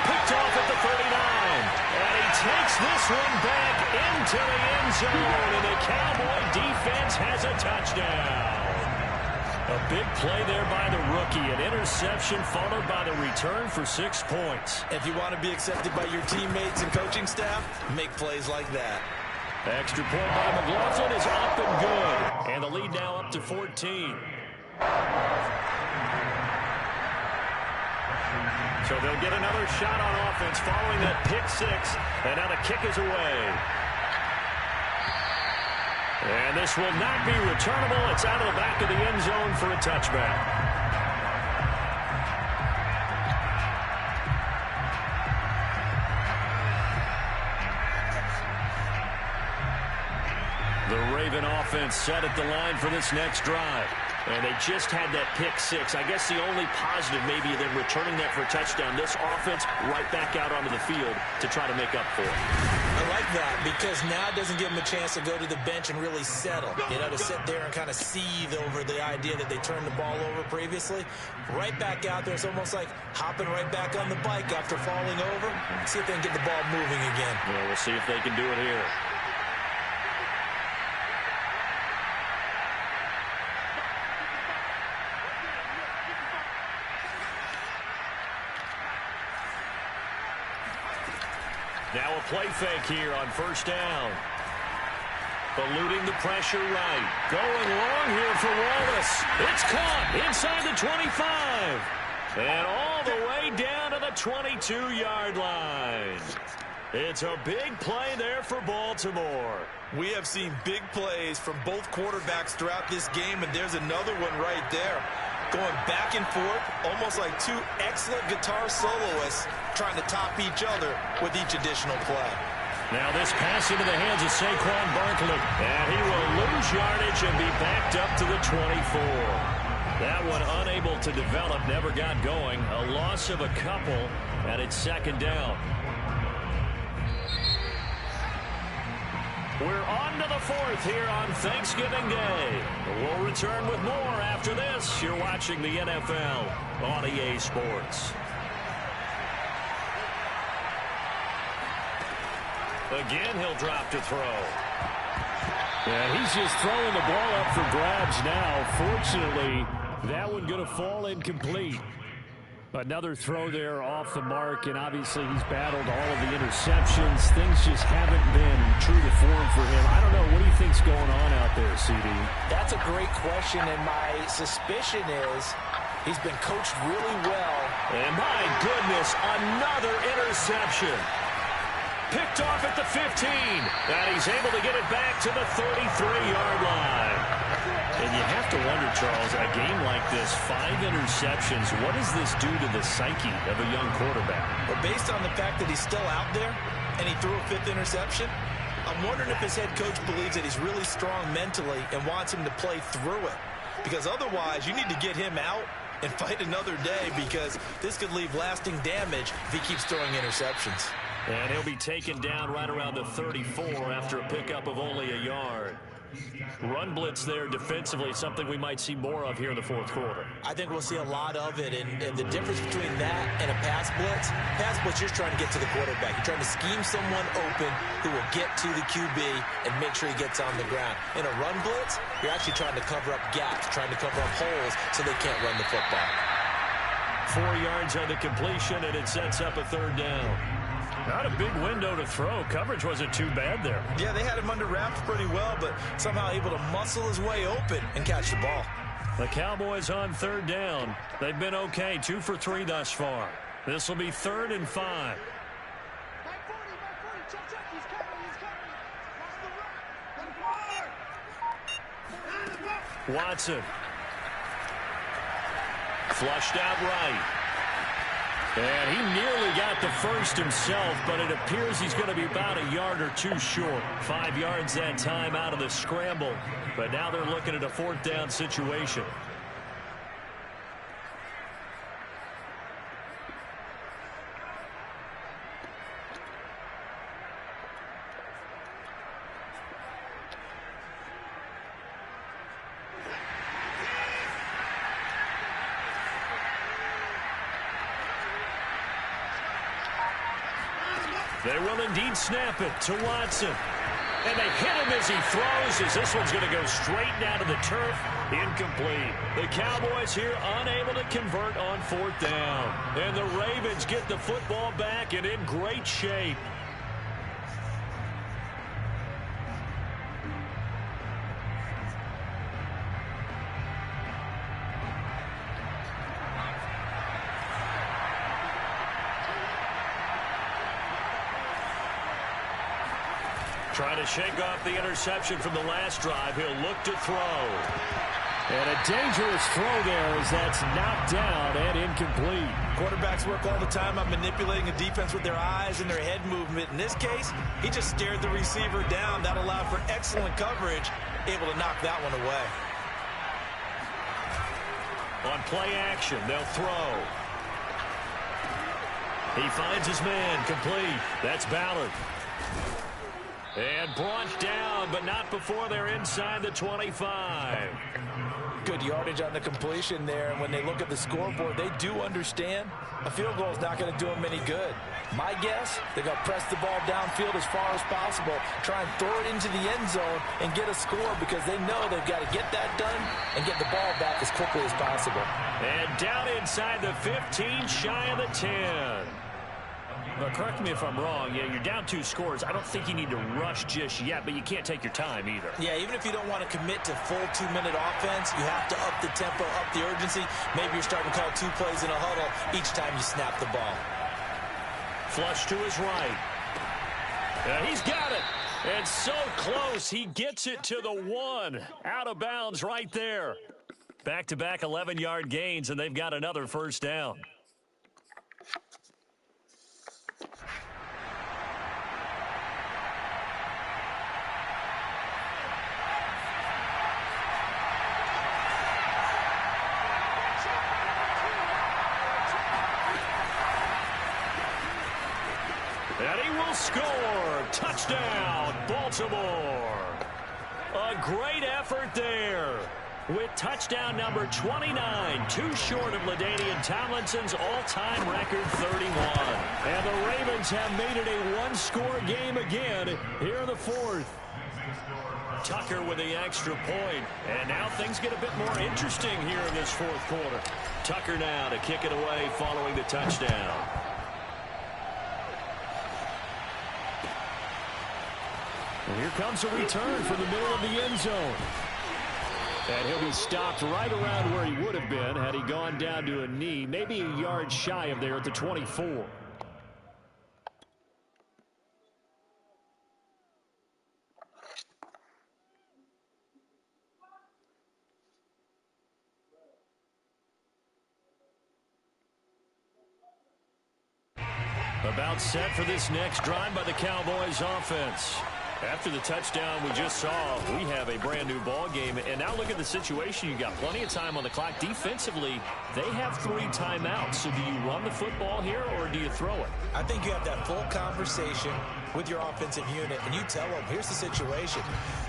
Picked off at the 39. And he takes this one back into the end zone, and the Cowboy defense has a touchdown. A big play there by the rookie. An interception followed by the return for 6 points. If you want to be accepted by your teammates and coaching staff, make plays like that. Extra point by McLaughlin is up and good. And the lead now up to 14. So they'll get another shot on offense following that pick 6. And now the kick is away. And this will not be returnable. It's out of the back of the end zone for a touchback. The Raven offense set at the line for this next drive. And they just had that pick 6. I guess the only positive maybe than returning that for a touchdown. This offense right back out onto the field to try to make up for it. I like that because now it doesn't give them a chance to go to the bench and really settle. You know, to sit there and kind of seethe over the idea that they turned the ball over previously. Right back out there. It's almost like hopping right back on the bike after falling over. See if they can get the ball moving again. Yeah, we'll see if they can do it here. Now a play fake here on 1st down. Eluding the pressure right. Going long here for Wallace. It's caught inside the 25. And all the way down to the 22-yard line. It's a big play there for Baltimore. We have seen big plays from both quarterbacks throughout this game, and there's another one right there. Going back and forth, almost like 2 excellent guitar soloists trying to top each other with each additional play. Now this pass into the hands of Saquon Barkley. And he will lose yardage and be backed up to the 24. That one unable to develop, never got going. A loss of a couple, and it's 2nd down. We're on to the 4th here on Thanksgiving Day. We'll return with more after this. You're watching the NFL on EA Sports. Again, he'll drop to throw. And he's just throwing the ball up for grabs now. Fortunately, that one going to fall incomplete. Another throw there off the mark, and obviously he's battled all of the interceptions. Things just haven't been true to form for him. I don't know. What do you think's going on out there, CD? That's a great question, and my suspicion is he's been coached really well. And my goodness, another interception. Picked off at the 15, and he's able to get it back to the 33-yard line. And you have to wonder, Charles, a game like this, 5 interceptions, what does this do to the psyche of a young quarterback? But based on the fact that he's still out there and he threw a 5th interception, I I'm wondering if his head coach believes that he's really strong mentally and wants him to play through it. Because otherwise, you need to get him out and fight another day, because this could leave lasting damage if he keeps throwing interceptions. And he'll be taken down right around the 34 after a pickup of only a yard. Run blitz there defensively, something we might see more of here in the fourth quarter. I think we'll see a lot of it, and the difference between that and a pass blitz, you're trying to get to the quarterback. You're trying to scheme someone open who will get to the QB and make sure he gets on the ground. In a run blitz, you're actually trying to cover up gaps, trying to cover up holes so they can't run the football. 4 yards on the completion, and it sets up a third down. Not a big window to throw. Coverage wasn't too bad there. Yeah, they had him under wraps pretty well, but somehow able to muscle his way open and catch the ball. The Cowboys on third down. They've been okay, 2 for 3 thus far. This will be 3rd and 5. Watson. Flushed out right. And he nearly got the first himself, but it appears he's going to be about a yard or 2 short. 5 yards that time out of the scramble. But now they're looking at a 4th down situation. They will indeed snap it to Watson. And they hit him as he throws, as this one's going to go straight down to the turf. Incomplete. The Cowboys here unable to convert on 4th down. And the Ravens get the football back and in great shape. Trying to shake off the interception from the last drive. He'll look to throw. And a dangerous throw there as that's knocked down and incomplete. Quarterbacks work all the time on manipulating a defense with their eyes and their head movement. In this case, he just stared the receiver down. That allowed for excellent coverage, able to knock that one away. On play action, they'll throw. He finds his man, complete. That's Ballard. And brought down, but not before they're inside the 25. Good yardage on the completion there, and when they look at the scoreboard, they do understand a field goal is not going to do them any good. My guess, they're going to press the ball downfield as far as possible, try and throw it into the end zone and get a score, because they know they've got to get that done and get the ball back as quickly as possible. And down inside the 15, shy of the 10. But correct me if I'm wrong. Yeah, you're down 2 scores. I don't think you need to rush just yet, but you can't take your time either. Yeah, even if you don't want to commit to full 2-minute offense, you have to up the tempo, up the urgency. Maybe you're starting to call 2 plays in a huddle each time you snap the ball. Flush to his right. And he's got it. And so close, he gets it to the 1. Out of bounds right there. Back-to-back 11-yard gains, and they've got another first down. And he will score. Touchdown, Baltimore. A great effort there with touchdown number 29, 2 short of LaDainian Tomlinson's all-time record 31. And the Ravens have made it a 1-score game again here in the 4th. Tucker with the extra point. And now things get a bit more interesting here in this 4th quarter. Tucker now to kick it away following the touchdown. And here comes a return from the middle of the end zone. And he'll be stopped right around where he would have been had he gone down to a knee, maybe a yard shy of there at the 24. About set for this next drive by the Cowboys offense. After the touchdown we just saw, we have a brand new ball game. And now look at the situation. You got plenty of time on the clock. Defensively, they have 3 timeouts. So do you run the football here or do you throw it? I think you have that full conversation with your offensive unit, and you tell them, here's the situation.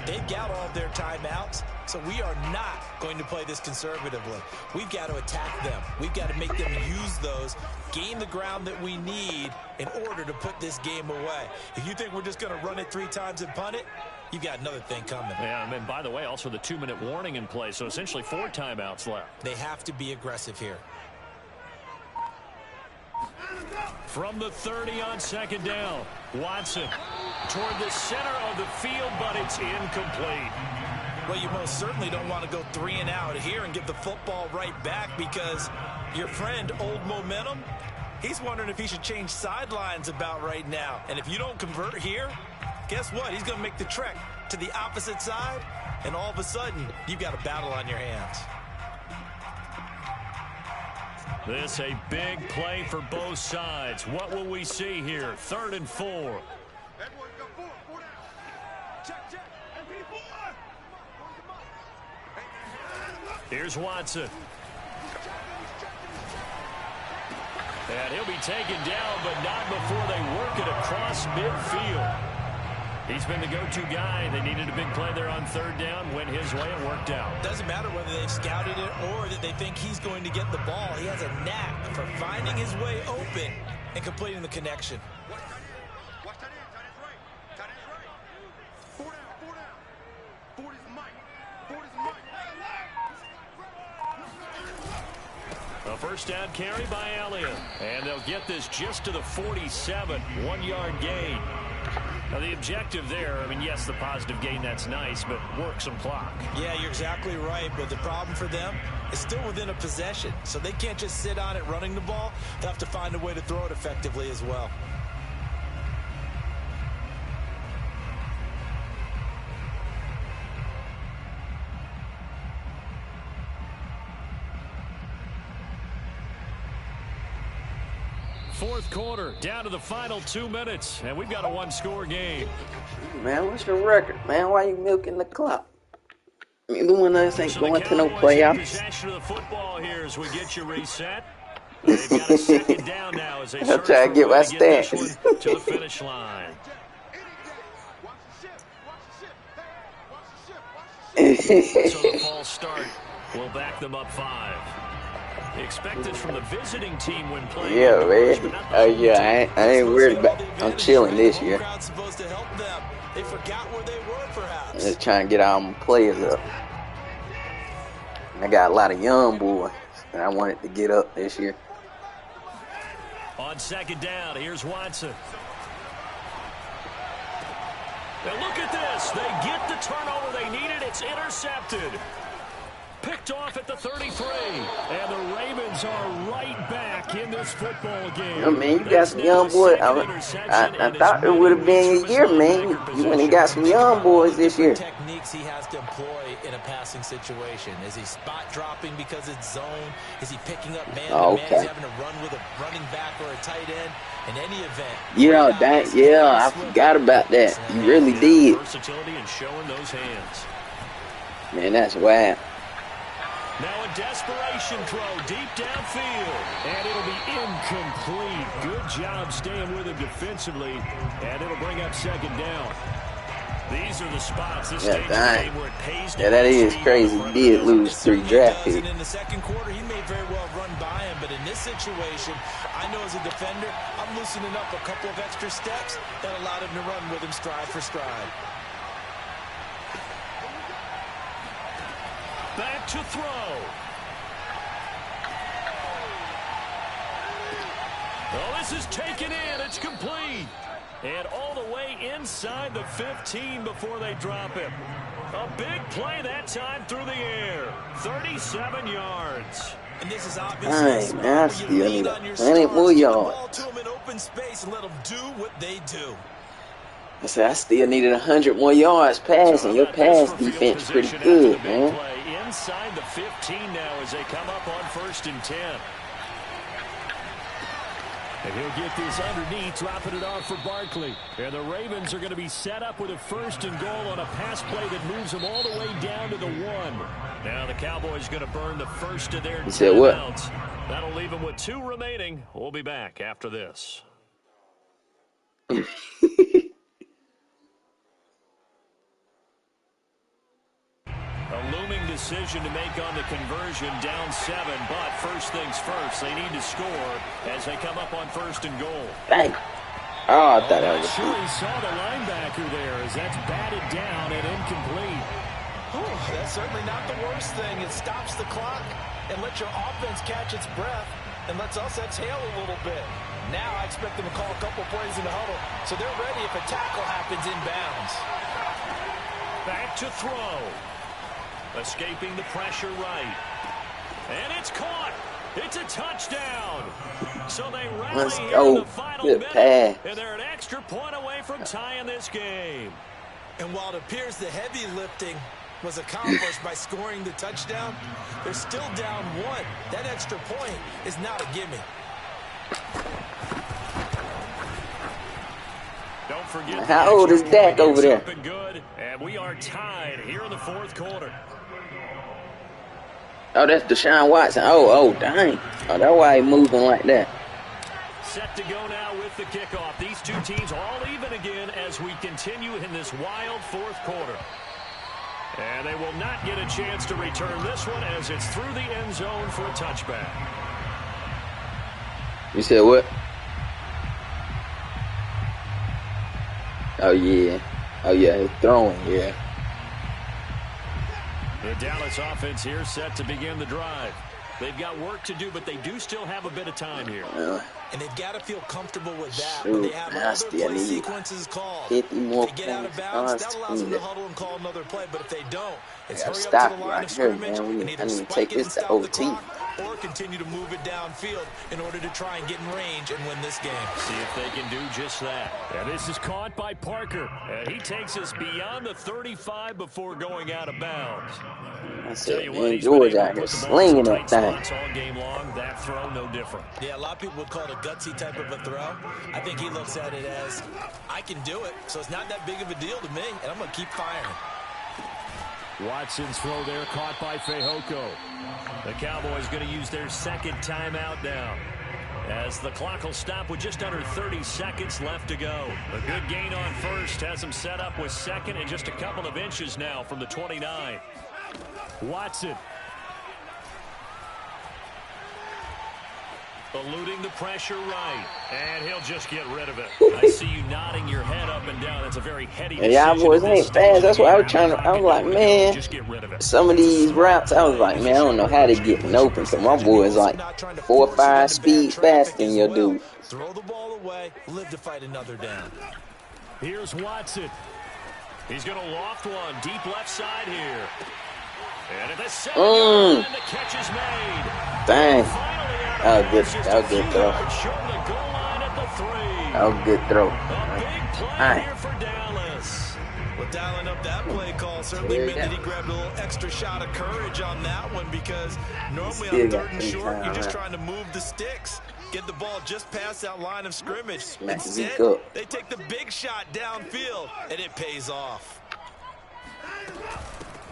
They've got all of their timeouts, so we are not going to play this conservatively. We've got to attack them. We've got to make them use those, gain the ground that we need in order to put this game away. If you think we're just going to run it 3 times and punt it, you've got another thing coming. Yeah, and by the way, also the 2-minute warning in play, so essentially 4 timeouts left. They have to be aggressive here. From the 30 on 2nd down, Watson toward the center of the field, but it's incomplete. Well, you most certainly don't want to go 3 and out here and give the football right back, because your friend, Old Momentum, he's wondering if he should change sidelines about right now. And if you don't convert here, guess what? He's going to make the trek to the opposite side, and all of a sudden, you've got a battle on your hands. This a big play for both sides. What will we see here? 3rd and 4. Here's Watson. And he'll be taken down, but not before they work it across midfield. He's been the go-to guy. They needed a big play there on 3rd down. Went his way and worked out. Doesn't matter whether they've scouted it or that they think he's going to get the ball. He has a knack for finding his way open and completing the connection. A first down carry by Elliott. And they'll get this just to the 47. 1-yard gain. Now, the objective there, I mean, yes, the positive gain, that's nice, but work some clock. Yeah, you're exactly right, but the problem for them is still within a possession, so they can't just sit on it running the ball. They'll have to find a way to throw it effectively as well. Fourth quarter, down to the final 2 minutes, and we've got a 1-score game. Man, what's the record, man? Why you milking the clock? You doing us ain't So going to no playoffs. playoffs. Possession of the football here as we get you reset. They've got a 2nd down now as they I'm search trying to get for a way my to get this stats. one to the finish line. So the false start will back them up 5. Expected from the visiting team when playing. Yeah, indoors, man. but not the home team. I ain't worried about. I'm chilling this year. Supposed to help them. They forgot where they were, perhaps. Just trying to get all my players up. I got a lot of young boys, and I wanted to get up this year. On 2nd down, here's Watson. Now look at this. They get the turnover they needed. It's intercepted. Picked off at the 33. And the Ravens are right back in this football game. I mean, you got some young boys. I thought it would have been a year, man. You went and got some young boys this year. Techniques he has to employ in a passing situation. Is he spot dropping because it's zone? Is he picking up man to man? Is he having to run with a running back or a tight end? In any event. Yeah, I forgot about that. You really did. Versatility and showing those hands. Man, that's wild. Now a desperation throw deep downfield. And it'll be incomplete. Good job staying with him defensively. And it'll bring up 2nd down. These are the spots. This stage game where it pays to that is crazy. He did lose 3 draft picks. In the 2nd quarter, he may very well run by him. But in this situation, I know as a defender, I'm loosening up a couple of extra steps that allowed him to run with him stride for stride. Back to throw. Oh, this is taken in. It's complete. And all the way inside the 15 before they drop him. A big play that time through the air. 37 yards. And this is obviously man, I still need 100 more yards. Open space and let them do what they do. I said I still needed 100 more yards passing. Your pass defense pretty good, man. Inside the 15 now as they come up on 1st and 10. And he'll get this underneath, dropping it off for Barkley. And the Ravens are going to be set up with a 1st and goal on a pass play that moves them all the way down to the 1. Now the Cowboys going to burn the first of their timeouts. That'll leave them with 2 remaining. We'll be back after this. A looming decision to make on the conversion, down 7, but first things first, they need to score as they come up on 1st and goal. Bang. Oh, I thought that was sure he saw the linebacker there as that's batted down and incomplete. That's certainly not the worst thing. It stops the clock and lets your offense catch its breath and lets us exhale a little bit. Now I expect them to call a couple plays in the huddle, so they're ready if a tackle happens inbounds. Back to throw. Escaping the pressure right. And it's caught. It's a touchdown. So they rally here in the final minute, and they're an extra point away from tying this game. And while it appears the heavy lifting was accomplished by scoring the touchdown, they're still down 1. That extra point is not a gimme. Don't forget, how old is Dak over there? Good, and we are tied here in the 4th quarter. Oh, that's Deshaun Watson. Oh, dang. Oh, that's why he moving like that. Set to go now with the kickoff. These two teams all even again as we continue in this wild 4th quarter. And they will not get a chance to return this one as it's through the end zone for a touchback. You said what? Oh, yeah. He's throwing, yeah. The Dallas offense here set to begin the drive. They've got work to do, but they do still have a bit of time here. And they've got to feel comfortable with that. When they have other play sequences called. If they get out of bounds, that allows them to huddle and call another play. But if they don't, it's hurry up to the line of scrimmage and either spike it and stop the clock or continue to move it downfield in order to try and get in range and win this game. See if they can do just that. And this is caught by Parker. And he takes us beyond the 35 before going out of bounds. I said, man, George out here slinging that thing. All game long, that throw no different. Yeah, a lot of people would call it a gutsy type of a throw. I think he looks at it as, I can do it, so it's not that big of a deal to me, and I'm going to keep firing. Watson's throw there caught by Fehoko. The Cowboys going to use their 2nd timeout now, as the clock will stop with just under 30 seconds left to go. A good gain on 1st has them set up with 2nd and just a couple of inches now from the 29. Watson eluding the pressure right, and he'll just get rid of it. I see you nodding your head up and down. That's a very heady decision. Y'all boys ain't fast. That's why I was trying to. I was like, man, just get rid of it. Some of these routes, I was like, man, I don't know how to get open. Because my boy's like 4 or 5 speeds faster than your dude. Throw the ball away, live to fight another down. Here's Watson. He's going to loft one deep left side here. And at the 7-yard line, the catch is made. Dang. That was good. That was good throw. That was a good throw. A big play here for Dallas. Well, dialing up that play call certainly meant that he grabbed a little extra shot of courage on that one, because normally on 3rd and short, you're just trying to move the sticks, get the ball just past that line of scrimmage. Instead, they take the big shot downfield, and it pays off.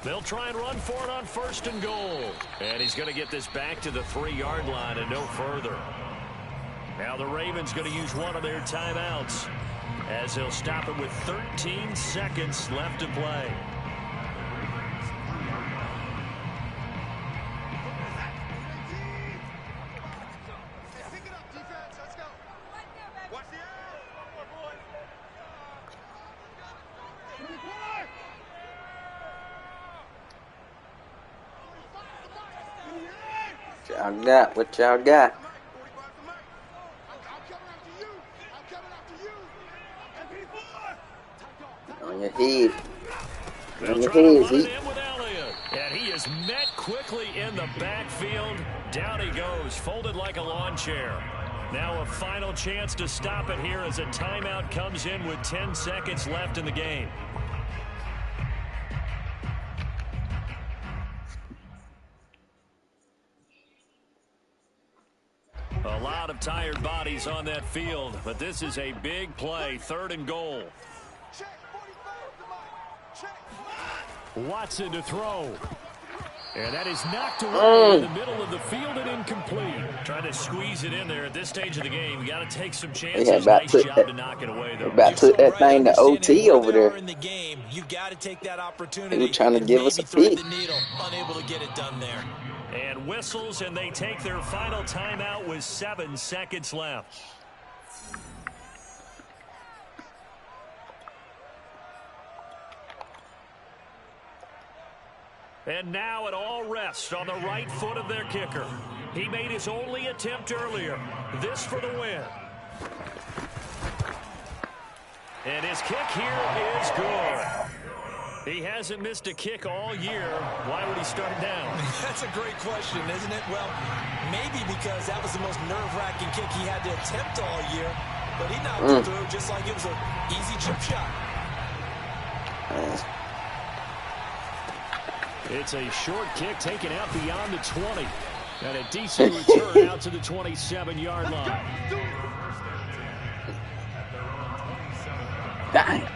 They'll try and run for it on 1st and goal. And he's going to get this back to the 3-yard line and no further. Now the Ravens going to use one of their timeouts, as they'll stop it with 13 seconds left to play. What y'all got? On your head. On your head, Zeke. And he is met quickly in the backfield. Down he goes, folded like a lawn chair. Now a final chance to stop it here as a timeout comes in with 10 seconds left in the game. A lot of tired bodies on that field, but this is a big play, 3rd and goal. Watson to throw. And that is knocked away in the middle of the field and incomplete. Trying to squeeze it in there at this stage of the game. You got to take some chances. Nice job to knock it away, though. About to put that thing to OT over there. In the game, you got to take that opportunity. They were trying to give us a thread peek. the needle, unable to get it done there. And whistles, and they take their final timeout with 7 seconds left. And now it all rests on the right foot of their kicker. He made his only attempt earlier. This for the win. And his kick here is good. He hasn't missed a kick all year. Why would he start down? That's a great question, isn't it? Well, maybe because that was the most nerve-wracking kick he had to attempt all year. But he knocked it through just like it was an easy chip shot. It's a short kick taken out beyond the 20. And a decent return out to the 27-yard line. Dang.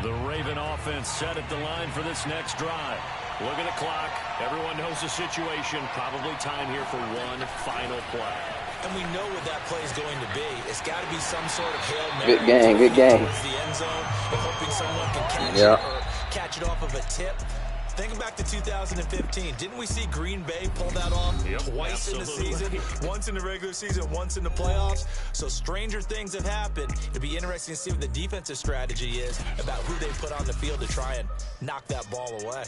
The Raven offense set at the line for this next drive. Look at the clock. Everyone knows the situation. Probably time here for one final play. And we know what that play is going to be. It's got to be some sort of Hail Mary. Good game, good game. Towards the end zone, but hoping someone can catch it or catch it off of a tip. Think back to 2015. Didn't we see Green Bay pull that off twice in the season? Once in the regular season, once in the playoffs. So stranger things have happened. It'd be interesting to see what the defensive strategy is about who they put on the field to try and knock that ball away.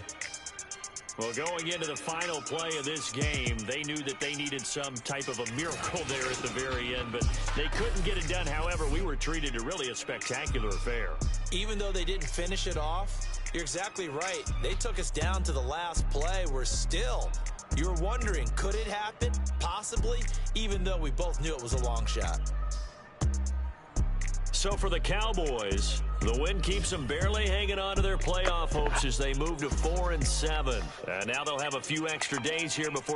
Well, going into the final play of this game, they knew that they needed some type of a miracle there at the very end, but they couldn't get it done. However, we were treated to really a spectacular affair. Even though they didn't finish it off, you're exactly right. They took us down to the last play. We're still, you were wondering, could it happen? Possibly, even though we both knew it was a long shot. So for the Cowboys, the win keeps them barely hanging on to their playoff hopes as they move to 4-7. And now they'll have a few extra days here before they